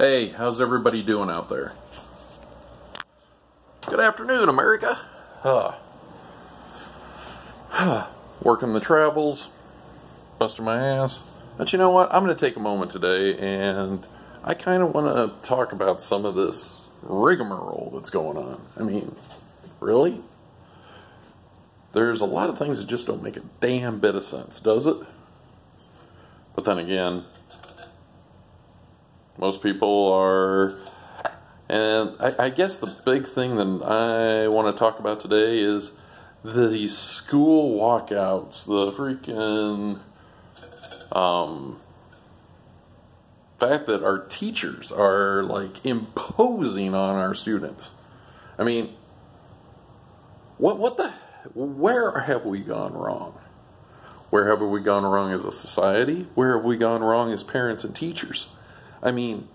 Hey, how's everybody doing out there? Good afternoon, America. Working the travels, busting my ass. But you know what? I'm going to take a moment today and I kind of want to talk about some of this rigmarole that's going on. I mean, really? There's a lot of things that just don't make a damn bit of sense, does it? But then again, most people are, and I guess the big thing that I want to talk about today is the school walkouts, the freaking fact that our teachers are like imposing on our students. I mean, where have we gone wrong? Where have we gone wrong as a society? Where have we gone wrong as parents and teachers? I mean,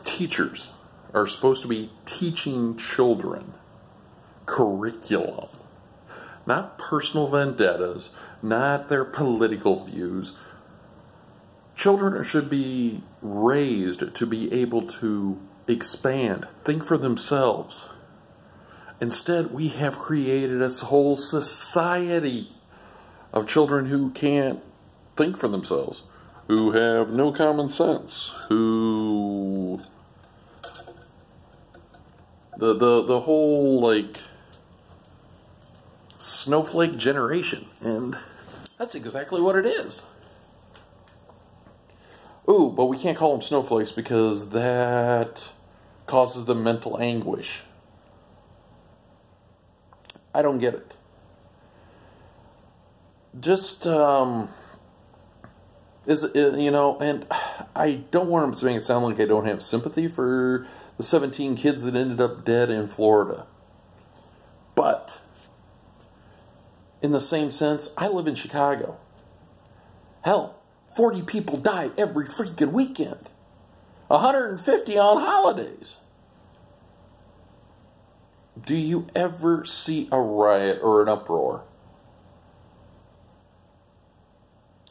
teachers are supposed to be teaching children curriculum, not personal vendettas, not their political views. Children should be raised to be able to expand, think for themselves. Instead, we have created a whole society of children who can't think for themselves, who have no common sense, who the whole like snowflake generation, and that's exactly what it is. Ooh, but we can't call them snowflakes because that causes them mental anguish. I don't get it. Just and I don't want to make it sound like I don't have sympathy for the 17 kids that ended up dead in Florida. But in the same sense, I live in Chicago. Hell, 40 people die every freaking weekend. 150 on holidays. Do you ever see a riot or an uproar?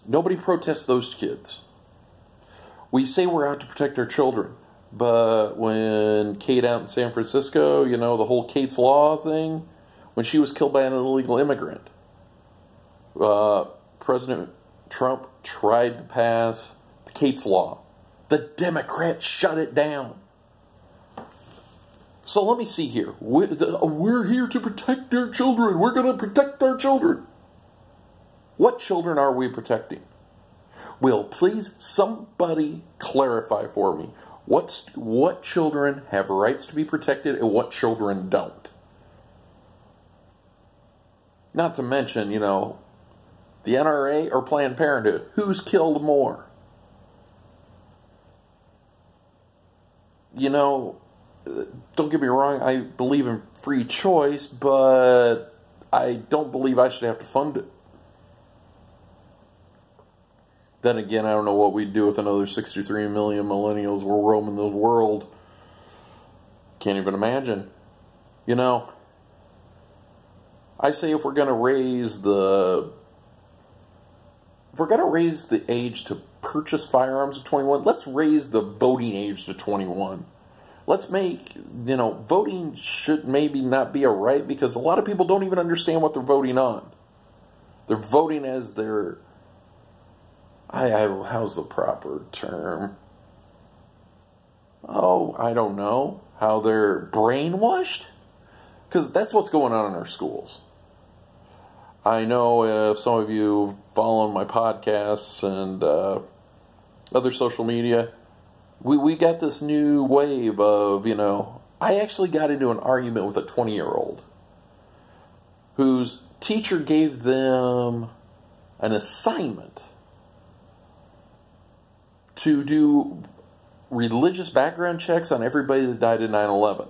Nobody protests those kids. We say we're out to protect our children, but when Kate out in San Francisco, you know, the whole Kate's Law thing, when she was killed by an illegal immigrant, President Trump tried to pass the Kate's Law. The Democrats shut it down. So let me see here. We're here to protect our children. We're going to protect our children. What children are we protecting? Will please somebody clarify for me what children have rights to be protected and what children don't? Not to mention, you know, the NRA or Planned Parenthood. Who's killed more? You know, don't get me wrong, I believe in free choice, but I don't believe I should have to fund it. Then again, I don't know what we'd do with another 63 million millennials were roaming the world. Can't even imagine. You know, I say if we're going to raise the age to purchase firearms to 21, let's raise the voting age to 21. Let's make, you know, voting should maybe not be a right because a lot of people don't even understand what they're voting on. They're voting as their, how's the proper term? Oh, I don't know. How they're brainwashed? Because that's what's going on in our schools. I know if some of you follow my podcasts and other social media, we got this new wave of, you know, I actually got into an argument with a 20-year-old whose teacher gave them an assignment to do religious background checks on everybody that died in 9/11.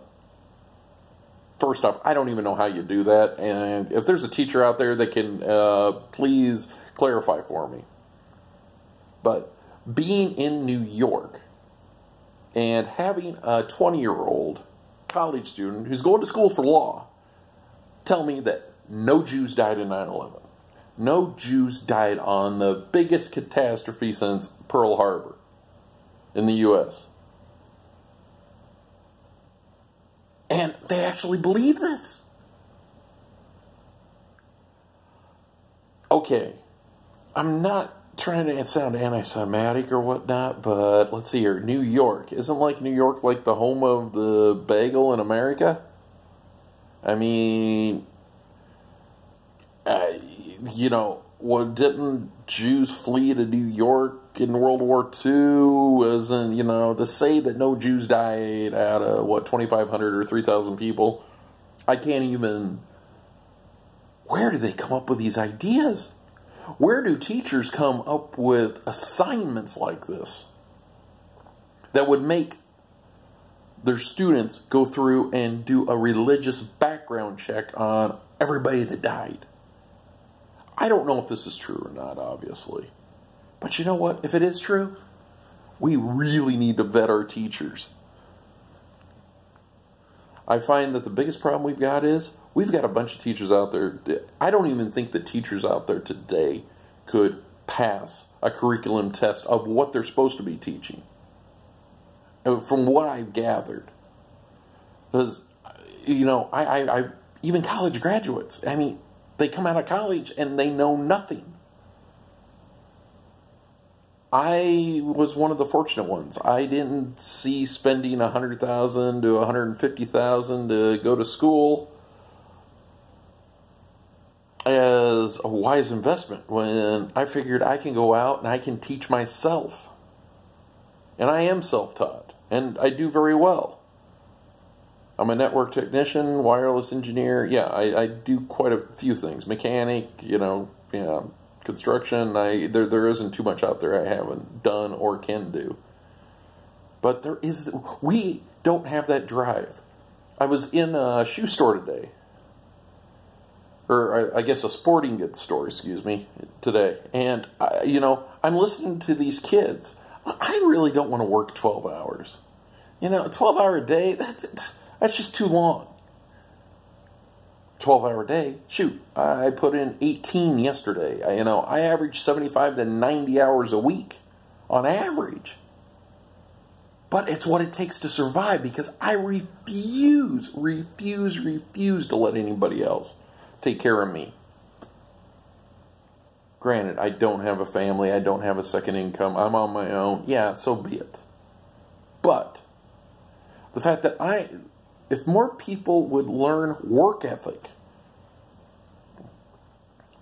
First off, I don't even know how you do that, and if there's a teacher out there that can please clarify for me. But being in New York and having a 20-year-old college student who's going to school for law tell me that no Jews died in 9/11. No Jews died on the biggest catastrophe since Pearl Harbor. in the U.S. And they actually believe this. Okay, I'm not trying to sound anti-Semitic or whatnot, but let's see here. New York. Isn't like New York like the home of the bagel in America? I mean, you know, what, didn't Jews flee to New York in World War II? Isn't, you know, to say that no Jews died out of, what, 2,500 or 3,000 people? I can't even... Where do they come up with these ideas? Where do teachers come up with assignments like this that would make their students go through and do a religious background check on everybody that died? I don't know if this is true or not, obviously. But you know what? If it is true, we really need to vet our teachers. I find that the biggest problem we've got is we've got a bunch of teachers out there. I don't even think that teachers out there today could pass a curriculum test of what they're supposed to be teaching. From what I've gathered. Because, you know, I even college graduates, I mean, they come out of college and they know nothing. I was one of the fortunate ones. I didn't see spending $100,000 to $150,000 to go to school as a wise investment when I figured I can go out and I can teach myself. And I am self-taught, and I do very well. I'm a network technician, wireless engineer. Yeah, I do quite a few things. Mechanic, you know, yeah, construction. There isn't too much out there I haven't done or can do. But we don't have that drive. I was in a shoe store today. Or I guess a sporting goods store, excuse me, today. And, you know, I'm listening to these kids. I really don't want to work 12 hours. You know, a 12-hour a day, that's just too long. 12-hour day, shoot, I put in 18 yesterday. I average 75 to 90 hours a week on average. But it's what it takes to survive because I refuse to let anybody else take care of me. Granted, I don't have a family. I don't have a second income. I'm on my own. Yeah, so be it. But the fact that if more people would learn work ethic,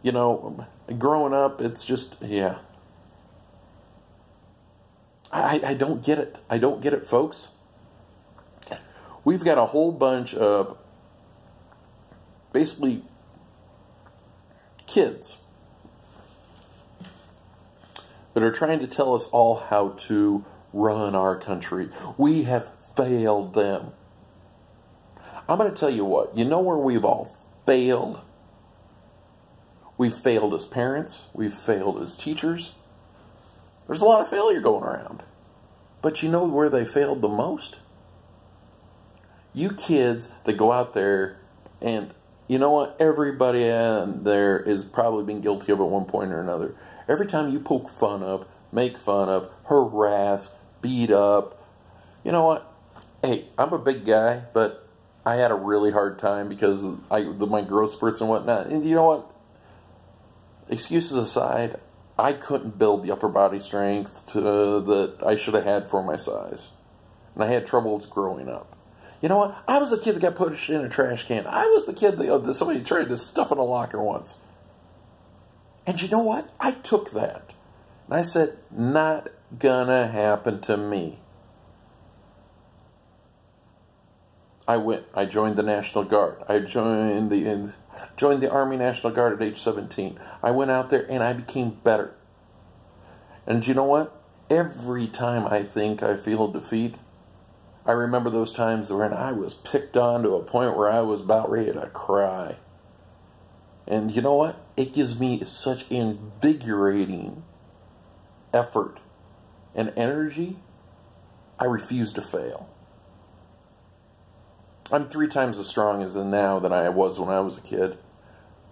you know, growing up, it's just, yeah. I don't get it. I don't get it, folks. We've got a whole bunch of basically kids that are trying to tell us all how to run our country. We have failed them. I'm going to tell you what. You know where we've all failed? We've failed as parents. We've failed as teachers. There's a lot of failure going around. But you know where they failed the most? You kids that go out there and, you know what? Everybody out there has probably been guilty of at one point or another. Every time you poke fun of, make fun of, harass, beat up, you know what? Hey, I'm a big guy, but I had a really hard time because of my growth spurts and whatnot. And you know what? Excuses aside, I couldn't build the upper body strength that I should have had for my size. And I had troubles growing up. You know what? I was the kid that got pushed in a trash can. I was the kid that somebody tried to stuff in a locker once. And you know what? I took that. And I said, not gonna happen to me. I joined the National Guard. I joined the Army National Guard at age 17. I went out there and I became better. And you know what? Every time I think I feel defeat, I remember those times when I was picked on to a point where I was about ready to cry. And you know what? It gives me such invigorating effort and energy. I refuse to fail. I'm 3 times as strong as now than I was when I was a kid.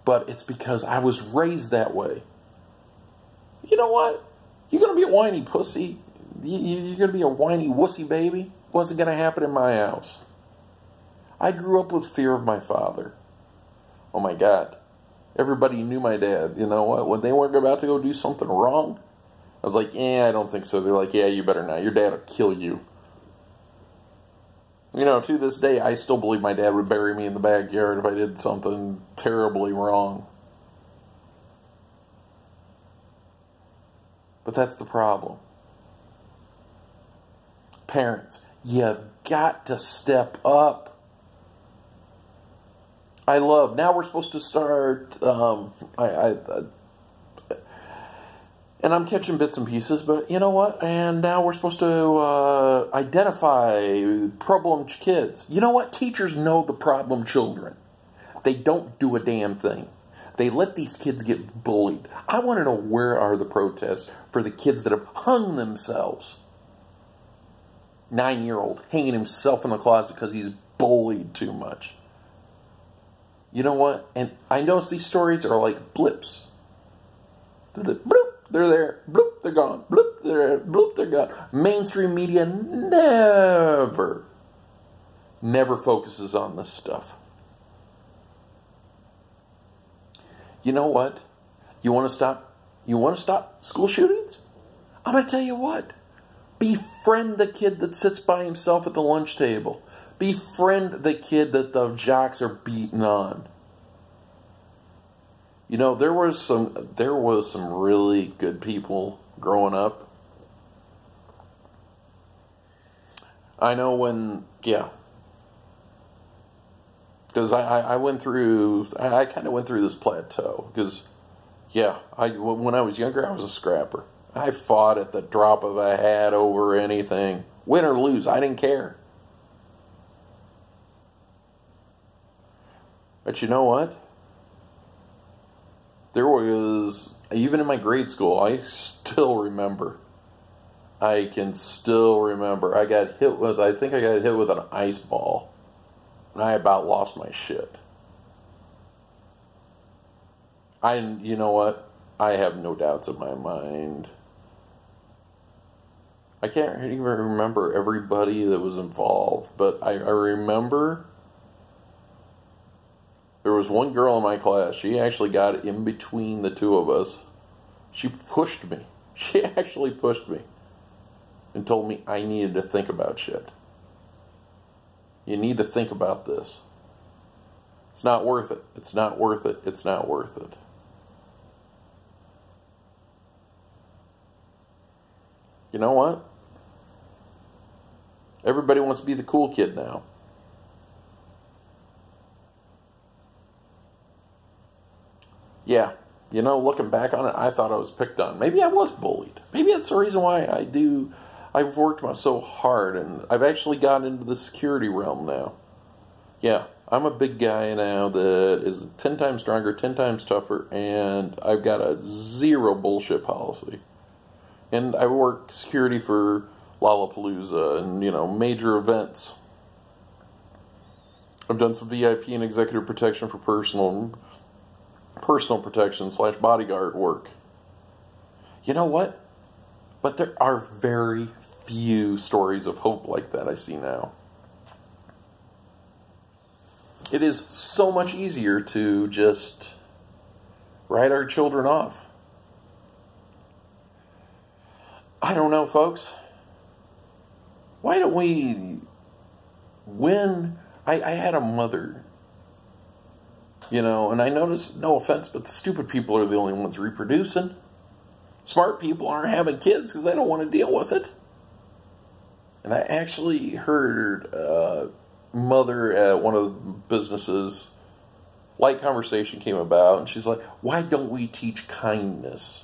But it's because I was raised that way. You know what? You're going to be a whiny pussy. You're going to be a whiny wussy baby? Wasn't going to happen in my house. I grew up with fear of my father. Oh my God. Everybody knew my dad. You know what? When they weren't about to go do something wrong, I was like, I don't think so. They're like, yeah, you better not. Your dad will kill you. You know, to this day, I still believe my dad would bury me in the backyard if I did something terribly wrong. But that's the problem. Parents, you've got to step up. Now we're supposed to start, and I'm catching bits and pieces, but you know what? And now we're supposed to identify problem kids. You know what? Teachers know the problem children. They don't do a damn thing. They let these kids get bullied. I want to know, where are the protests for the kids that have hung themselves? 9-year-old hanging himself in the closet because he's bullied too much. You know what? And I notice these stories are like blips. Bloop, they're there. Bloop, they're gone. Bloop, they're there. Bloop, they're gone. Mainstream media never focuses on this stuff. You know what? You want to stop school shootings? I'm going to tell you what. Befriend the kid that sits by himself at the lunch table. Befriend the kid that the jocks are beating on. You know, there was some really good people growing up. I know because I kind of went through this plateau. Because, when I was younger, I was a scrapper. I fought at the drop of a hat over anything. Win or lose, I didn't care. But you know what? There was, even in my grade school, I still remember. I can still remember. I think I got hit with an ice ball. And I about lost my shit. You know what? I have no doubts in my mind. I can't even remember everybody that was involved, but I remember there was one girl in my class. She actually got in between the two of us. She pushed me. She actually pushed me and told me I needed to think about shit. You need to think about this. It's not worth it. It's not worth it. It's not worth it. You know what? Everybody wants to be the cool kid now. Yeah, you know, looking back on it, I thought I was picked on. Maybe I was bullied. Maybe that's the reason why I've worked so hard, and I've actually gotten into the security realm now. Yeah, I'm a big guy now that is 10 times stronger, 10 times tougher, and I've got a zero bullshit policy. And I work security for Lollapalooza and, major events. I've done some VIP and executive protection for personal protection / bodyguard work. You know what? But there are very few stories of hope like that I see now. It is so much easier to just write our children off. I don't know, folks. Why don't we I had a mother, and I noticed, no offense, but the stupid people are the only ones reproducing. Smart people aren't having kids because they don't want to deal with it. And I actually heard a mother at one of the businesses, light conversation came about, and she's like, why don't we teach kindness?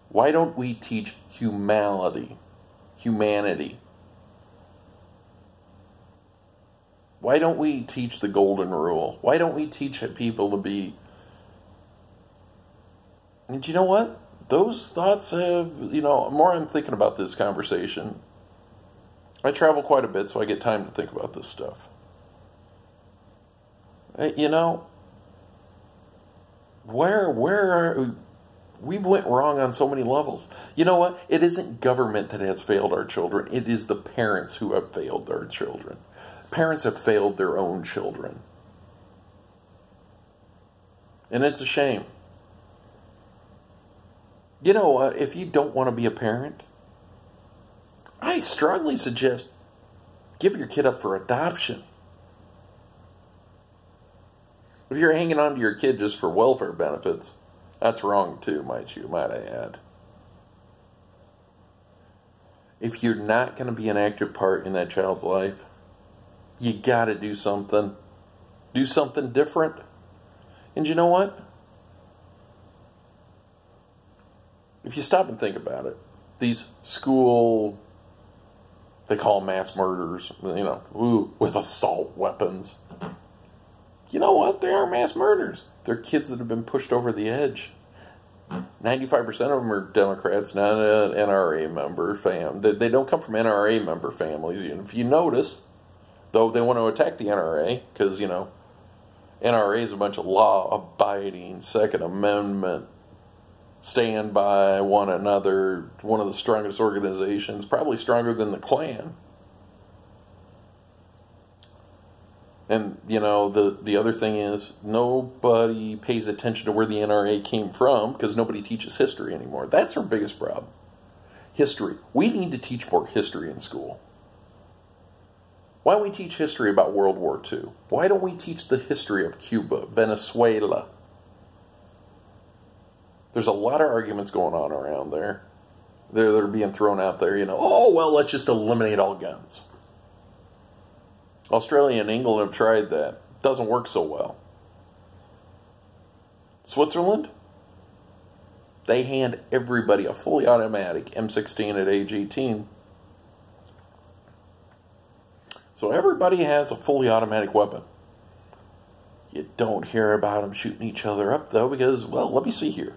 Why don't we teach humanity? Why don't we teach the golden rule? Why don't we teach people to be... And you know what? Those thoughts have, more I'm thinking about this conversation. I travel quite a bit, so I get time to think about this stuff. We've went wrong on so many levels. You know what? It isn't government that has failed our children. It is the parents who have failed our children. Parents have failed their own children. And it's a shame. You know what? If you don't want to be a parent, I strongly suggest give your kid up for adoption. If you're hanging on to your kid just for welfare benefits, that's wrong too, might I add. If you're not going to be an active part in that child's life, you got to do something. Do something different. And you know what? If you stop and think about it, these school, they call them mass murders, with assault weapons. You know what? They are mass murders. They're kids that have been pushed over the edge. 95% of them are Democrats, not an NRA member family. They don't come from NRA member families. If you notice, though they want to attack the NRA, because, NRA is a bunch of law-abiding, Second Amendment, stand by one another, one of the strongest organizations, probably stronger than the Klan. And, the other thing is, nobody pays attention to where the NRA came from because nobody teaches history anymore. That's our biggest problem. History. We need to teach more history in school. Why don't we teach history about World War II? Why don't we teach the history of Cuba, Venezuela? There's a lot of arguments going on around there. They're being thrown out there, let's just eliminate all guns. Australia and England have tried that. Doesn't work so well. Switzerland, they hand everybody a fully automatic M16 at age 18. So everybody has a fully automatic weapon. You don't hear about them shooting each other up, though, because, let me see here.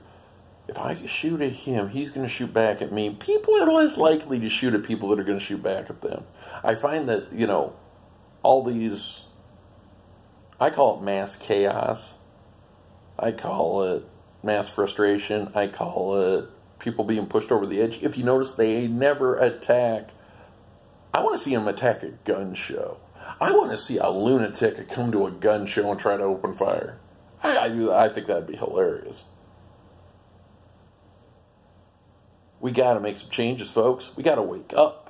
If I shoot at him, he's going to shoot back at me. People are less likely to shoot at people that are going to shoot back at them. I find that, all these, I call it mass chaos. I call it mass frustration. I call it people being pushed over the edge. If you notice, they never attack. I want to see them attack a gun show. I want to see a lunatic come to a gun show and try to open fire. I think that'd be hilarious. We got to make some changes, folks. We got to wake up.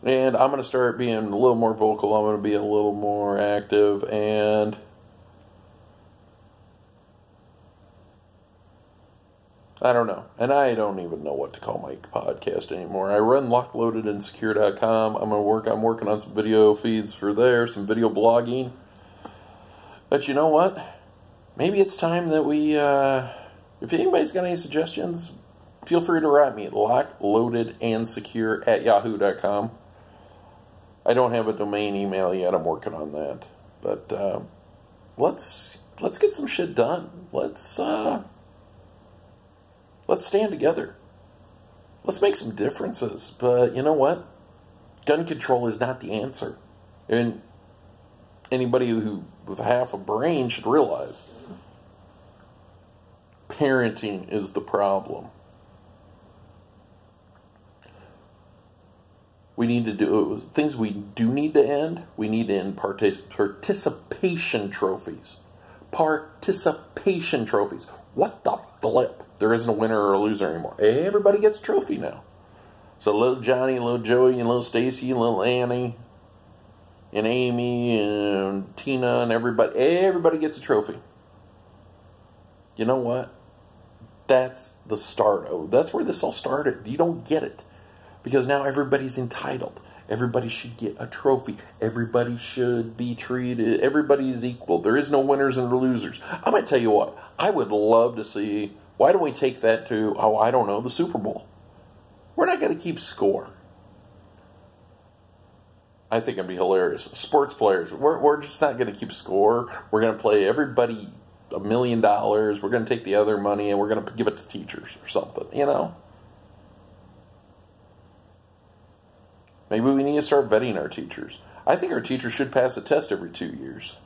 And I'm going to start being a little more vocal. I'm going to be a little more active. And I don't know. And I don't even know what to call my podcast anymore. I run lockloadedandsecure.com. I'm working on some video feeds for there, some video blogging. But you know what? Maybe it's time that we, if anybody's got any suggestions, feel free to write me at lockloadedandsecure@yahoo.com. I don't have a domain email yet. I'm working on that. But let's get some shit done. Let's stand together. Let's make some differences. But you know what? Gun control is not the answer. And anybody who with half a brain should realize parenting is the problem. We need to do things we do need to end. We need to end participation trophies. Participation trophies. What the flip? There isn't a winner or a loser anymore. Everybody gets a trophy now. So little Johnny, little Joey, and little Stacy, and little Annie, and Amy, and Tina, and everybody gets a trophy. You know what? That's the start. That's where this all started. You don't get it. Because now everybody's entitled. Everybody should get a trophy. Everybody should be treated. Everybody is equal. There is no winners and losers. I'm going to tell you what. I would love to see. Why don't we take that to, the Super Bowl? We're not going to keep score. I think it'd be hilarious. Sports players, we're just not going to keep score. We're going to play everybody $1 million. We're going to take the other money and we're going to give it to teachers or something, Maybe we need to start vetting our teachers. I think our teachers should pass a test every 2 years.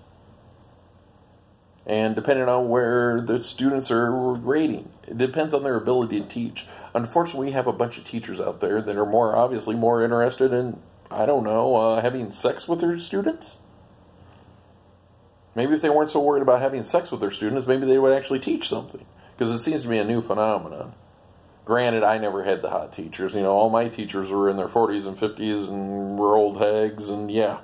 And depending on where the students are rating, it depends on their ability to teach. Unfortunately, we have a bunch of teachers out there that are obviously more interested in, I don't know, having sex with their students. Maybe if they weren't so worried about having sex with their students, maybe they would actually teach something. Because it seems to be a new phenomenon. Granted, I never had the hot teachers. You know, all my teachers were in their 40s and 50s and were old hags, and yeah.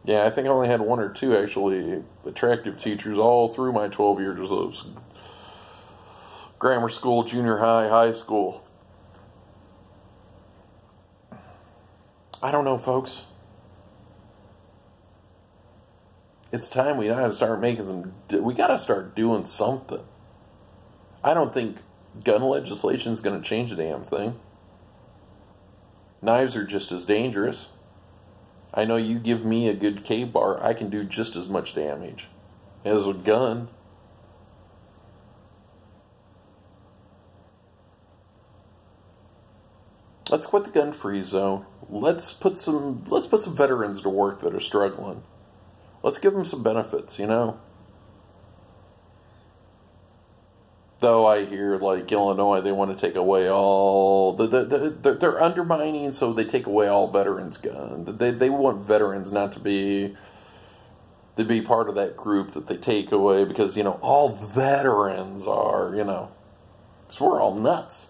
Yeah, I think I only had one or two actually attractive teachers all through my 12 years of grammar school, junior high, high school. I don't know, folks. It's time we gotta start we gotta start doing something. I don't think gun legislation is going to change a damn thing. Knives are just as dangerous. I know you give me a good K-bar, I can do just as much damage as a gun. Let's quit the gun-free zone. Let's put some veterans to work that are struggling. Let's give them some benefits, you know. Though I hear, like, Illinois, they want to take away all... They're undermining, so they take away all veterans' guns. They want veterans not to be part of that group that they take away because, you know, all veterans are, you know... So we're all nuts.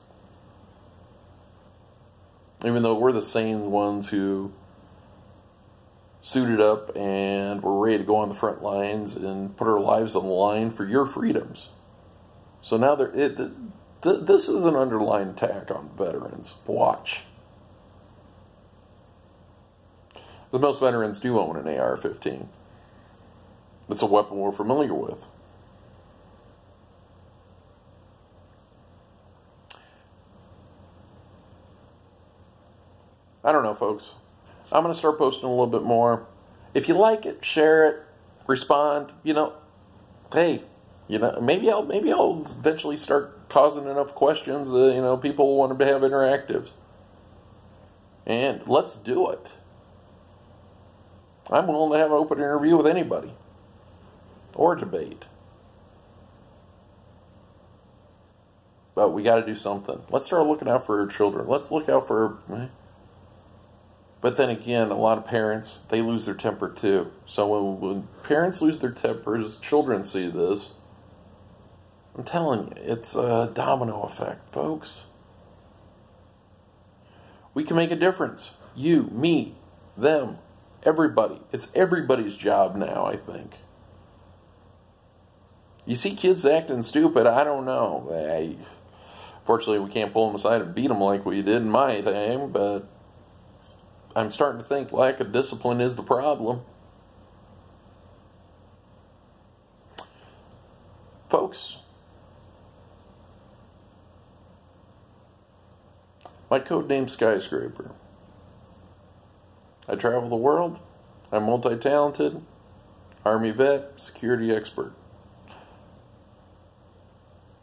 Even though we're the same ones who suited up and were ready to go on the front lines and put our lives on the line for your freedoms. So now this is an underlying attack on veterans. Watch. The most veterans do own an AR-15. It's a weapon we're familiar with. I don't know, folks. I'm going to start posting a little bit more. If you like it, share it, respond. You know, hey, you know, maybe I'll eventually start causing enough questions that, you know, people want to have interactives. And let's do it. I'm willing to have an open interview with anybody. Or debate. But we got to do something. Let's start looking out for our children. Let's look out for... But then again, a lot of parents, they lose their temper too. So when parents lose their tempers, children see this. I'm telling you, it's a domino effect, folks. We can make a difference. You, me, them, everybody. It's everybody's job now, I think. You see kids acting stupid, I don't know. Fortunately, we can't pull them aside and beat them like we did in my time, but I'm starting to think lack of discipline is the problem. Folks, my code name's Skyscraper. I travel the world. I'm multi-talented, Army vet, security expert.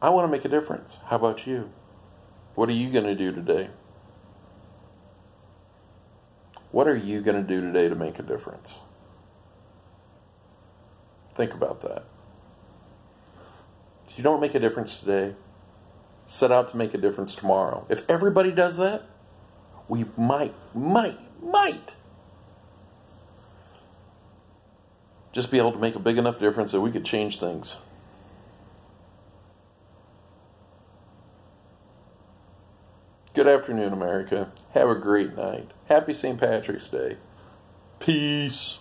I want to make a difference. How about you? What are you going to do today? What are you going to do today to make a difference? Think about that. If you don't make a difference today, set out to make a difference tomorrow. If everybody does that, we might just be able to make a big enough difference that we could change things. Good afternoon, America. Have a great night. Happy St. Patrick's Day. Peace.